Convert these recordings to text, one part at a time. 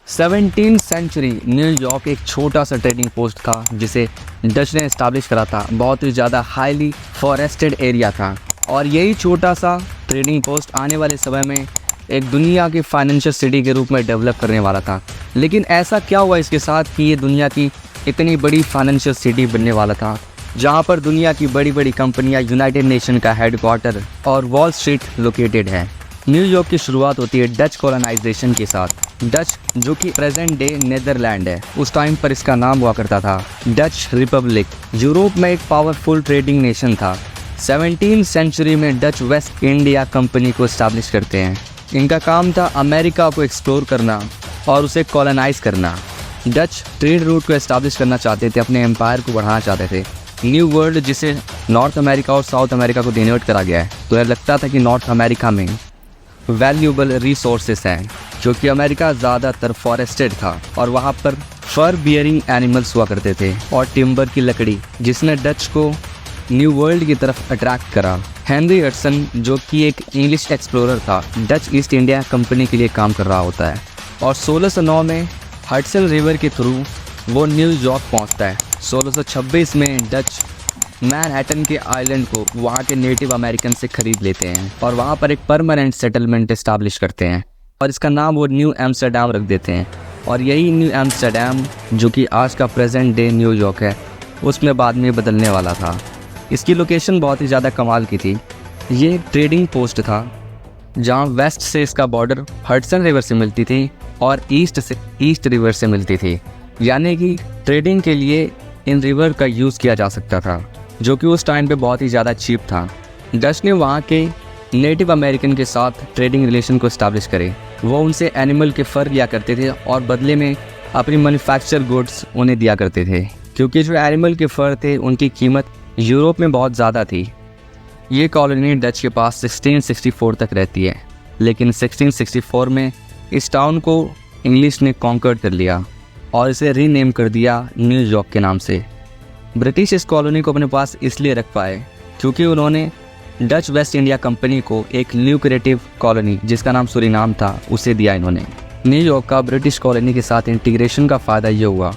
17वीं century New York एक छोटा सा ट्रेडिंग पोस्ट था जिसे डच ने इस्टेब्लिश करा था। बहुत ही ज़्यादा हाईली फॉरेस्टेड एरिया था और यही छोटा सा ट्रेडिंग पोस्ट आने वाले समय में एक दुनिया की फाइनेंशियल सिटी के रूप में डेवलप करने वाला था। लेकिन ऐसा क्या हुआ इसके साथ कि ये दुनिया की इतनी बड़ी फाइनेंशियल सिटी बनने वाला था जहाँ पर दुनिया की बड़ी बड़ी कंपनियाँ, यूनाइटेड नेशन का हेडक्वार्टर और वॉल स्ट्रीट लोकेटेड है। न्यूयॉर्क की शुरुआत होती है डच कॉलोनाइजेशन के साथ। डच जो कि प्रेजेंट डे नीदरलैंड है, उस टाइम पर इसका नाम हुआ करता था डच रिपब्लिक। यूरोप में एक पावरफुल ट्रेडिंग नेशन था। 17वीं सेंचुरी में डच वेस्ट इंडिया कंपनी को इस्टेब्लिश करते हैं। इनका काम था अमेरिका को एक्सप्लोर करना और उसे कॉलोनाइज करना। डच ट्रेड रूट को इस्टेब्लिश करना चाहते थे, अपने एम्पायर को बढ़ाना चाहते थे। न्यू वर्ल्ड जिसे नॉर्थ अमेरिका और साउथ अमेरिका को डिनोट करा गया है, तो यह लगता था कि नॉर्थ अमेरिका में वैल्यूएबल रिसोर्सेस हैं क्योंकि अमेरिका ज़्यादातर फॉरेस्टेड था और वहाँ पर फर बियरिंग एनिमल्स हुआ करते थे और टिम्बर की लकड़ी, जिसने डच को न्यू वर्ल्ड की तरफ अट्रैक्ट करा। हेनरी हडसन जो कि एक इंग्लिश एक्सप्लोरर था, डच ईस्ट इंडिया कंपनी के लिए काम कर रहा होता है और 1609 में हडसन रिवर के थ्रू वो न्यूयॉर्क पहुँचता है। 1626 में डच मैनहट्टन के आइलैंड को वहाँ के नेटिव अमेरिकन से खरीद लेते हैं और वहाँ पर एक परमानेंट सेटलमेंट इस्टेब्लिश करते हैं और इसका नाम वो न्यू एम्स्टर्डम रख देते हैं। और यही न्यू एम्स्टर्डम जो कि आज का प्रेजेंट डे न्यूयॉर्क है, उसमें बाद में बदलने वाला था। इसकी लोकेशन बहुत ही ज़्यादा कमाल की थी। ये एक ट्रेडिंग पोस्ट था जहाँ वेस्ट से इसका बॉर्डर हडसन रिवर से मिलती थी और ईस्ट से ईस्ट रिवर से मिलती थी, यानी कि ट्रेडिंग के लिए इन रिवर का यूज़ किया जा सकता था, जो कि उस टाइम पे बहुत ही ज़्यादा चीप था। डच ने वहाँ के नेटिव अमेरिकन के साथ ट्रेडिंग रिलेशन को इस्टेब्लिश करे। वो उनसे एनिमल के फर लिया करते थे और बदले में अपनी मैन्युफैक्चर गुड्स उन्हें दिया करते थे, क्योंकि जो एनिमल के फर थे उनकी कीमत यूरोप में बहुत ज़्यादा थी। ये कॉलोनी डच के पास 1664 तक रहती है, लेकिन 1664 में इस टाउन को इंग्लिश ने कॉन्कर कर लिया और इसे रीनेम कर दिया न्यूयॉर्क के नाम से। ब्रिटिश इस कॉलोनी को अपने पास इसलिए रख पाए क्योंकि उन्होंने डच वेस्ट इंडिया कंपनी को एक ल्यूक्रेटिव कॉलोनी जिसका नाम सूरीनाम था उसे दिया इन्होंने। न्यूयॉर्क का ब्रिटिश कॉलोनी के साथ इंटीग्रेशन का फ़ायदा ये हुआ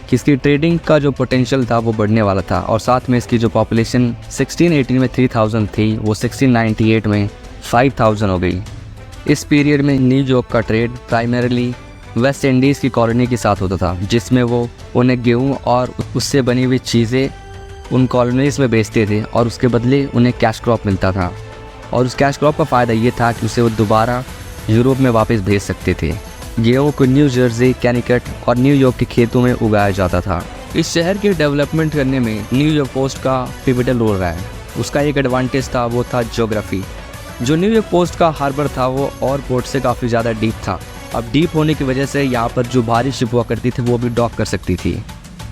कि इसकी ट्रेडिंग का जो पोटेंशियल था वो बढ़ने वाला था और साथ में इसकी जो पॉपुलेशन 1618 में 3000 थी वो 1698 में 5000 हो गई। इस पीरियड में न्यूयॉर्क का ट्रेड प्राइमरीली वेस्ट इंडीज़ की कॉलोनी के साथ होता था, जिसमें वो उन्हें गेहूँ और उससे बनी हुई चीज़ें उन कॉलोनीज़ में बेचते थे और उसके बदले उन्हें कैश क्रॉप मिलता था। और उस कैश क्रॉप का फ़ायदा ये था कि उसे वो दोबारा यूरोप में वापस भेज सकते थे। गेहूँ को न्यू जर्सी, कैनिकट और न्यूयॉर्क के खेतों में उगाया जाता था। इस शहर के डेवलपमेंट करने में न्यूयॉर्क पोस्ट का पिवटल रोल रहा है। उसका एक एडवांटेज था, वो था ज्योग्राफी। जो न्यूयॉर्क पोस्ट का हार्बर था वो और पोर्ट से काफ़ी ज़्यादा डीप था। अब डीप होने की वजह से यहाँ पर जो भारी शिप हुआ करती थी वो भी डॉक कर सकती थी।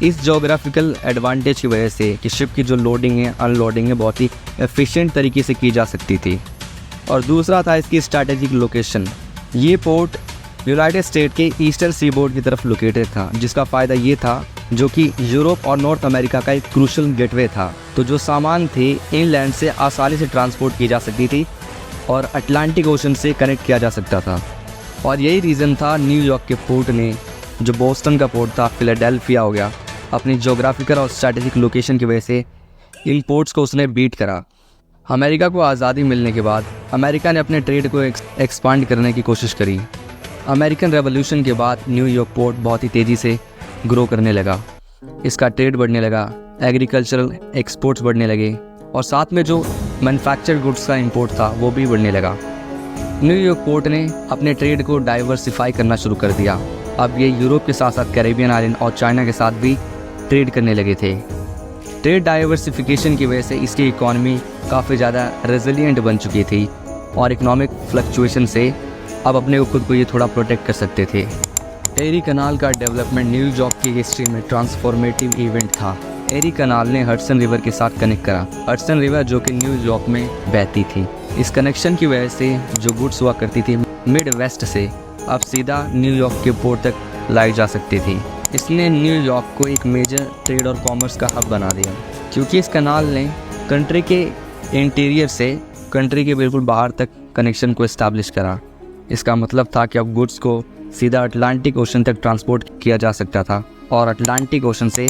इस जोग्राफिकल एडवांटेज की वजह से कि शिप की जो लोडिंग है, अनलोडिंग है, बहुत ही एफिशिएंट तरीके से की जा सकती थी। और दूसरा था इसकी स्ट्रैटेजिक लोकेशन। ये पोर्ट यूनाइटेड स्टेट के ईस्टर्न सीबोर्ड की तरफ लोकेटेड था, जिसका फ़ायदा ये था जो कि यूरोप और नॉर्थ अमेरिका का एक क्रूशल गेटवे था। तो जो सामान थे इनलैंड से आसानी से ट्रांसपोर्ट की जा सकती थी और अटलांटिक ओशन से कनेक्ट किया जा सकता था। और यही रीज़न था न्यूयॉर्क के पोर्ट ने, जो बोस्टन का पोर्ट था, फिलाडेल्फिया हो गया, अपनी ज्योग्राफिकल और स्ट्रैटेजिक लोकेशन की वजह से इन पोर्ट्स को उसने बीट करा। अमेरिका को आज़ादी मिलने के बाद अमेरिका ने अपने ट्रेड को एक्सपांड करने की कोशिश करी। अमेरिकन रेवोल्यूशन के बाद न्यूयॉर्क पोर्ट बहुत ही तेज़ी से ग्रो करने लगा। इसका ट्रेड बढ़ने लगा, एग्रीकल्चरल एक्सपोर्ट्स बढ़ने लगे और साथ में जो मैन्युफैक्चर्ड गुड्स का इंपोर्ट था वो भी बढ़ने लगा। न्यूयॉर्क पोर्ट ने अपने ट्रेड को डाइवर्सिफाई करना शुरू कर दिया। अब ये यूरोप के साथ साथ कैरेबियन आइलैंड और चाइना के साथ भी ट्रेड करने लगे थे। ट्रेड डाइवर्सिफिकेशन की वजह से इसकी इकॉनमी काफ़ी ज़्यादा रेजिलिएंट बन चुकी थी और इकोनॉमिक फ्लक्चुएशन से अब अपने खुद को ये थोड़ा प्रोटेक्ट कर सकते थे। एरी कनाल का डेवलपमेंट न्यूयॉर्क की हिस्ट्री में ट्रांसफॉर्मेटिव इवेंट था। एरी कनाल ने हडसन रिवर के साथ कनेक्ट करा। हडसन रिवर जो कि न्यूयॉर्क में बहती थी। इस कनेक्शन की वजह से जो गुड्स हुआ करती थी मिड वेस्ट से अब सीधा न्यूयॉर्क के पोर्ट तक लाई जा सकती थी। इसने न्यूयॉर्क को एक मेजर ट्रेड और कॉमर्स का हब बना दिया, क्योंकि इस कनाल ने कंट्री के इंटीरियर से कंट्री के बिल्कुल बाहर तक कनेक्शन को इस्टेब्लिश करा। इसका मतलब था कि अब गुड्स को सीधा अटलांटिक ओशन तक ट्रांसपोर्ट किया जा सकता था और अटलांटिक ओशन से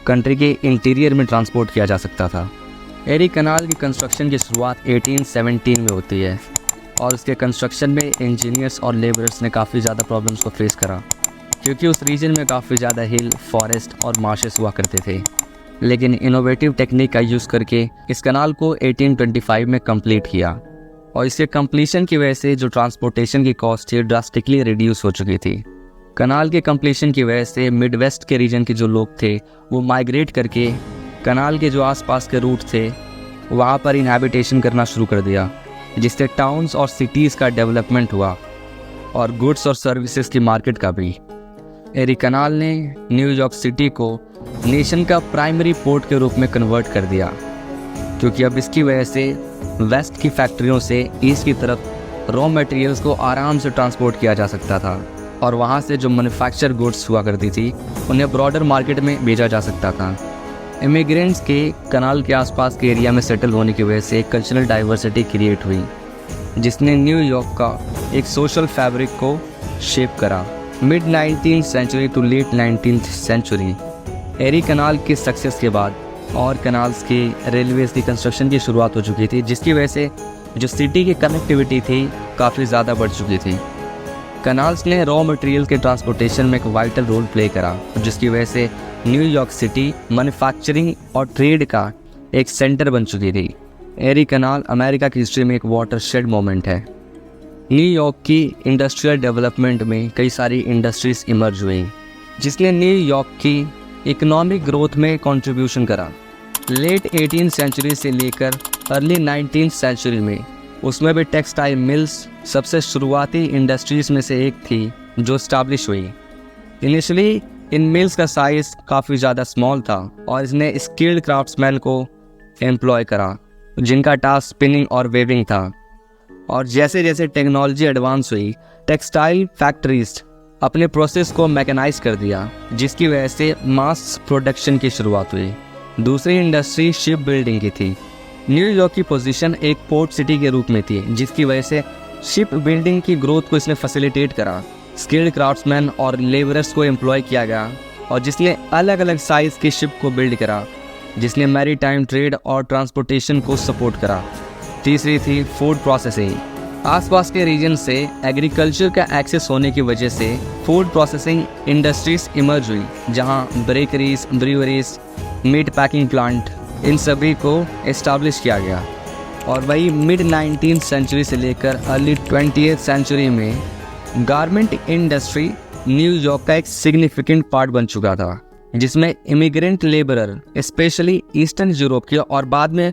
कंट्री के इंटीरियर में ट्रांसपोर्ट किया जा सकता था। एरी कनाल की कंस्ट्रक्शन की शुरुआत 1817 में होती है और उसके कंस्ट्रक्शन में इंजीनियर्स और लेबरर्स ने काफ़ी ज़्यादा प्रॉब्लम्स को फेस करा, क्योंकि उस रीजन में काफ़ी ज़्यादा हिल, फॉरेस्ट और मार्शेस हुआ करते थे। लेकिन इनोवेटिव टेक्निक का यूज़ करके इस कनाल को 1825 में कंप्लीट किया और इसके कंप्लीशन की वजह से जो ट्रांसपोर्टेशन की कॉस्ट थी ड्रास्टिकली रिड्यूस हो चुकी थी। कनाल के कंप्लीशन की वजह से मिड वेस्ट के रीजन के जो लोग थे वो माइग्रेट करके कनाल के जो आसपास के रूट थे वहाँ पर इनहैबिटेशन करना शुरू कर दिया, जिससे टाउन्स और सिटीज़ का डेवलपमेंट हुआ और गुड्स और सर्विसेज की मार्केट का भी। एरी कनाल ने न्यूयॉर्क सिटी को नेशन का प्राइमरी पोर्ट के रूप में कन्वर्ट कर दिया, क्योंकि अब इसकी वजह से वेस्ट की फैक्ट्रियों से ईस्ट की तरफ रॉ मटेरियल्स को आराम से ट्रांसपोर्ट किया जा सकता था और वहाँ से जो मैन्युफैक्चर गुड्स हुआ करती थी उन्हें ब्रॉडर मार्केट में भेजा जा सकता था। इमिग्रेंट्स के कनाल के आसपास के एरिया में सेटल होने की वजह से कल्चरल डाइवर्सिटी क्रिएट हुई, जिसने न्यूयॉर्क का एक सोशल फैब्रिक को शेप करा। Mid 19th century to late 19th century Erie Canal की सक्सेस के बाद और कनाल्स के रेलवेज की कंस्ट्रक्शन की शुरुआत हो चुकी थी, जिसकी वजह से जो सिटी की कनेक्टिविटी थी काफ़ी ज़्यादा बढ़ चुकी थी। कनाल्स ने रॉ मटेरियल के ट्रांसपोर्टेशन में एक वाइटल रोल प्ले करा, जिसकी वजह से न्यूयॉर्क सिटी मैन्युफैक्चरिंग और ट्रेड का एक सेंटर बन चुकी थी। एरी कनाल अमेरिका की हिस्ट्री में एक वाटरशेड मोमेंट है। न्यूयॉर्क की इंडस्ट्रियल डेवलपमेंट में कई सारी इंडस्ट्रीज इमर्ज हुई, जिसने न्यूयॉर्क की इकोनॉमिक ग्रोथ में कंट्रीब्यूशन करा। लेट 18th सेंचुरी से लेकर अर्ली 19th सेंचुरी में उसमें भी टेक्सटाइल मिल्स सबसे शुरुआती इंडस्ट्रीज में से एक थी जो स्टैब्लिश हुई। इनिशियली इन मिल्स का साइज काफ़ी ज़्यादा स्मॉल था और इसने स्किल्ड क्राफ्ट्समैन को एम्प्लॉय करा, जिनका टास्क स्पिनिंग और वेविंग था। और जैसे जैसे टेक्नोलॉजी एडवांस हुई, टेक्सटाइल फैक्ट्रीज अपने प्रोसेस को मैकेनाइज कर दिया, जिसकी वजह से मास प्रोडक्शन की शुरुआत हुई। दूसरी इंडस्ट्री शिप बिल्डिंग की थी। न्यूयॉर्क की पोजीशन एक पोर्ट सिटी के रूप में थी, जिसकी वजह से शिप बिल्डिंग की ग्रोथ को इसने फैसिलिटेट करा। स्किल्ड क्राफ्ट्समैन और लेबरर्स को एम्प्लॉय किया गया और जिसने अलग अलग साइज़ की शिप को बिल्ड करा, जिसने मैरीटाइम ट्रेड और ट्रांसपोर्टेशन को सपोर्ट करा। तीसरी थी फूड प्रोसेसिंग। आसपास के रीजन से एग्रीकल्चर का एक्सेस होने की वजह से फूड प्रोसेसिंग इंडस्ट्रीज इमर्ज हुई, जहां bakeries, breweries, meat packing plant, इन सभी को इस्टेब्लिश किया गया। और वही मिड 19th सेंचुरी से लेकर अर्ली 20th सेंचुरी में गारमेंट इंडस्ट्री न्यूयॉर्क का एक सिग्निफिकेंट पार्ट बन चुका था, जिसमें immigrant labourer specially eastern Europe के और बाद में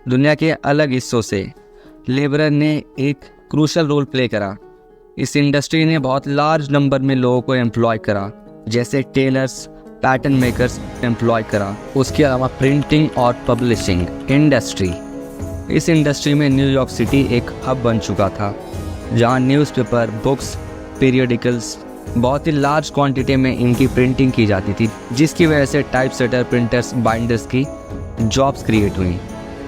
दुनिया के अलग हिस्सों से लेबरर ने एक क्रूशल रोल प्ले करा। इस इंडस्ट्री ने बहुत लार्ज नंबर में लोगों को एम्प्लॉय करा, जैसे टेलर्स, पैटर्न मेकर्स एम्प्लॉय करा। उसके अलावा प्रिंटिंग और पब्लिशिंग इंडस्ट्री, इस इंडस्ट्री में न्यूयॉर्क सिटी एक हब बन चुका था, जहां न्यूज़पेपर, बुक्स, पीरियडिकल्स बहुत ही लार्ज क्वांटिटी में इनकी प्रिंटिंग की जाती थी, जिसकी वजह से टाइप सेटर, प्रिंटर्स, बाइंडर्स की जॉब्स क्रिएट हुई।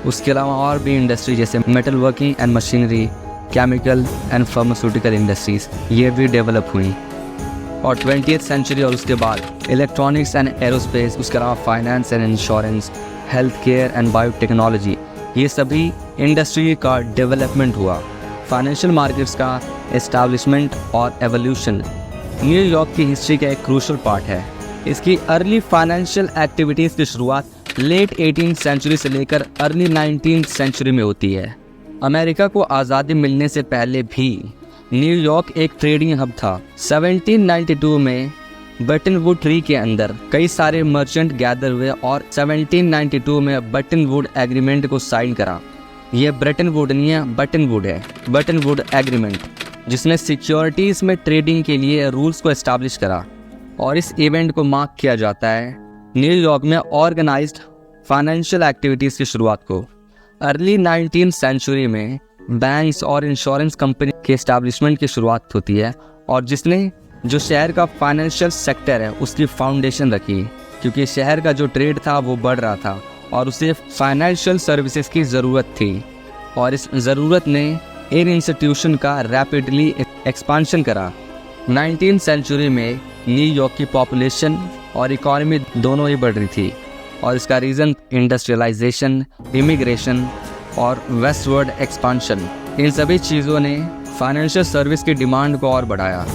उसके अलावा और भी इंडस्ट्री जैसे metal working and machinery, chemical and pharmaceutical industries ये भी डेवलप हुई। और 20th सेंचुरी और उसके बाद इलेक्ट्रॉनिक्स एंड एरोस्पेस, उसके अलावा finance and insurance, health care and biotechnology, ये सभी इंडस्ट्री का डेवलपमेंट हुआ। फाइनेंशियल मार्केट्स का एस्टैब्लिशमेंट और एवोल्यूशन न्यूयॉर्क की हिस्ट्री का एक क्रूशल पार्ट है। इसकी अर्ली फाइनेंशियल एक्टिविटीज़ की शुरुआत लेट 18th सेंचुरी से लेकर अर्ली 19th सेंचुरी में होती है। अमेरिका को आज़ादी मिलने से पहले भी न्यूयॉर्क एक ट्रेडिंग हब था। 1792 में बटन वुड ट्री के अंदर कई सारे मर्चेंट गैदर हुए और 1792 में बटन वुड एग्रीमेंट को साइन करा। यह ब्रेटन वुड नहीं है, बटन वुड है, बटन वुड एग्रीमेंट, जिसने सिक्योरिटीज़ में ट्रेडिंग के लिए रूल्स को एस्टैब्लिश करा। और इस इवेंट को मार्क किया जाता है न्यूयॉर्क में ऑर्गेनाइज्ड फाइनेंशियल एक्टिविटीज़ की शुरुआत को। अर्ली 19th सेंचुरी में बैंक्स और इंश्योरेंस कंपनी के एस्टैब्लिशमेंट की शुरुआत होती है, और जिसने जो शहर का फाइनेंशियल सेक्टर है उसकी फाउंडेशन रखी, क्योंकि शहर का जो ट्रेड था वो बढ़ रहा था और उसे फाइनेंशियल सर्विसेज की ज़रूरत थी। और इस ज़रूरत ने इन इंस्टीट्यूशन का रैपिडली एक्सपांशन करा। 19th सेंचुरी में न्यूयॉर्क की पॉपुलेशन और इकॉनमी दोनों ही बढ़ रही थी और इसका रीज़न इंडस्ट्रियलाइजेशन, इमिग्रेशन और वेस्टवर्ड एक्सपांशन, इन सभी चीज़ों ने फाइनेंशियल सर्विस की डिमांड को और बढ़ाया।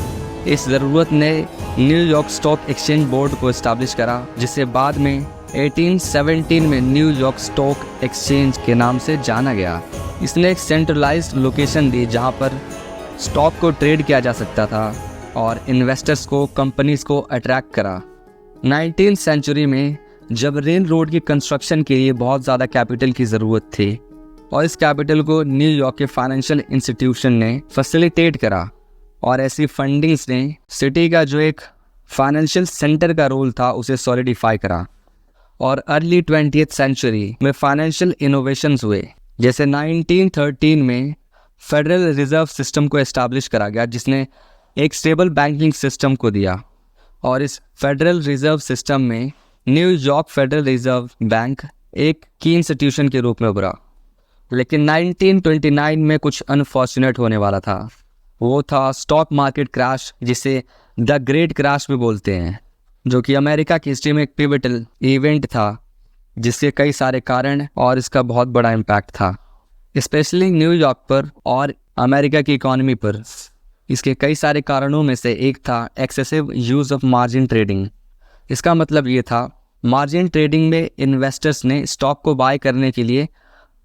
इस ज़रूरत ने न्यूयॉर्क स्टॉक एक्सचेंज बोर्ड को इस्टेब्लिश करा, जिसे बाद में 1817 में न्यूयॉर्क स्टॉक एक्सचेंज के नाम से जाना गया। इसने एक सेंट्रलाइज्ड लोकेशन दी जहां पर स्टॉक को ट्रेड किया जा सकता था और इन्वेस्टर्स को, कंपनीज को अट्रैक्ट करा। 19th सेंचुरी में जब रेल रोड की कंस्ट्रक्शन के लिए बहुत ज़्यादा कैपिटल की ज़रूरत थी और इस कैपिटल को न्यूयॉर्क के फाइनेंशियल इंस्टीट्यूशन ने फैसिलिटेट करा और ऐसी फंडिंग्स ने सिटी का जो एक फाइनेंशियल सेंटर का रोल था उसे सॉलिडिफाई करा। और अर्ली 20th सेंचुरी में फाइनेंशियल इनोवेशंस हुए, जैसे 1913 में फेडरल रिजर्व सिस्टम को एस्टैब्लिश करा गया, जिसने एक स्टेबल बैंकिंग सिस्टम को दिया। और इस फेडरल रिजर्व सिस्टम में न्यूयॉर्क फेडरल रिजर्व बैंक एक की इंस्टीट्यूशन के रूप में उभरा। लेकिन 1929 में कुछ अनफॉर्चुनेट होने वाला था। वो था स्टॉक मार्केट क्रैश, जिसे द ग्रेट क्रैश भी बोलते हैं, जो कि अमेरिका की हिस्ट्री में एक पिवटल इवेंट था, जिसके कई सारे कारण और इसका बहुत बड़ा इम्पैक्ट था, स्पेशली न्यूयॉर्क पर और अमेरिका की इकॉनमी पर। इसके कई सारे कारणों में से एक था excessive use of margin trading. इसका मतलब ये था, मार्जिन ट्रेडिंग में इन्वेस्टर्स ने स्टॉक को बाय करने के लिए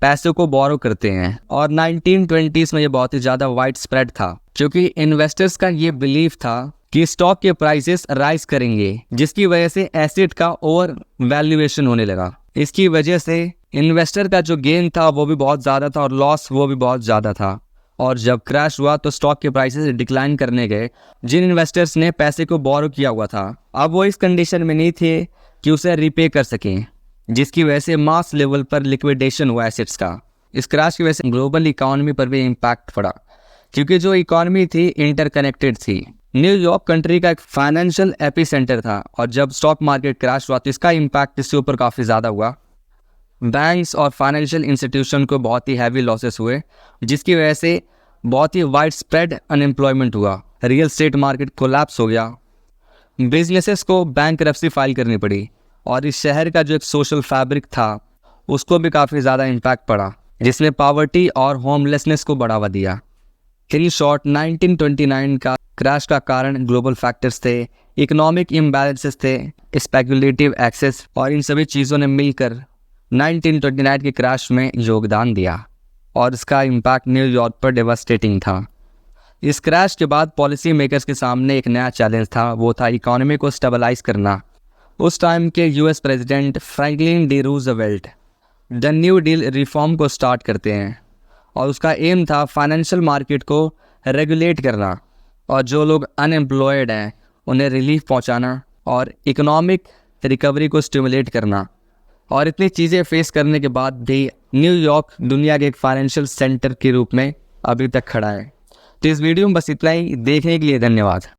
पैसे को बोरो करते हैं और 1920s में ये बहुत ही ज़्यादा वाइड स्प्रेड था, क्योंकि इन्वेस्टर्स का ये बिलीफ था कि स्टॉक के प्राइसेस राइज करेंगे, जिसकी वजह से एसेट का ओवर वैल्यूएशन होने लगा। इसकी वजह से इन्वेस्टर का जो गेन था वो भी बहुत ज़्यादा था और लॉस वो भी बहुत ज़्यादा था। और जब क्रैश हुआ तो स्टॉक के प्राइसेस डिक्लाइन करने गए। जिन इन्वेस्टर्स ने पैसे को बोरो किया हुआ था, अब वो इस कंडीशन में नहीं थे कि उसे रिपे कर सकें, जिसकी वजह से मास लेवल पर लिक्विडेशन हुआ एसेट्स का। इस क्रैश की वजह से ग्लोबल इकॉनमी पर भी इम्पैक्ट पड़ा, क्योंकि जो इकॉनमी थी इंटरकनेक्टेड थी। न्यूयॉर्क कंट्री का एक फाइनेंशियल एपी सेंटर था और जब स्टॉक मार्केट क्रैश हुआ तो इसका इम्पैक्ट इसके ऊपर काफ़ी ज़्यादा हुआ। बैंक्स और फाइनेंशियल इंस्टीट्यूशन को बहुत ही हैवी लॉसेस हुए, जिसकी वजह से बहुत ही वाइड स्प्रेड अनएम्प्लॉयमेंट हुआ। रियल एस्टेट मार्केट कोलैप्स हो गया, बिजनेसेस को बैंकरप्सी फाइल करनी पड़ी और इस शहर का जो एक सोशल फैब्रिक था उसको भी काफ़ी ज़्यादा इम्पैक्ट पड़ा, जिसने पॉवर्टी और होमलेसनेस को बढ़ावा दिया। इन शॉर्ट 1929 का क्रैश का कारण ग्लोबल फैक्टर्स थे, इकोनॉमिक इम्बैलेंसेस थे, स्पेकुलेटिव एक्सेस, और इन सभी चीज़ों ने मिलकर 1929 के क्रैश में योगदान दिया और इसका इम्पैक्ट न्यूयॉर्क पर डेवास्टेटिंग था। इस क्रैश के बाद पॉलिसी मेकर्स के सामने एक नया चैलेंज था, वो था इकोनॉमी को स्टेबलाइज करना। उस टाइम के US president Franklin D Roosevelt the new deal reform को स्टार्ट करते हैं और उसका एम था फाइनेंशियल मार्केट को रेगुलेट करना और जो लोग अनएम्प्लॉयड हैं उन्हें रिलीफ पहुंचाना और इकोनॉमिक रिकवरी को स्टिमुलेट करना। और इतनी चीज़ें फेस करने के बाद भी न्यूयॉर्क दुनिया के एक फाइनेंशियल सेंटर के रूप में अभी तक खड़ा है। तो इस वीडियो में बस इतना ही। देखने के लिए धन्यवाद।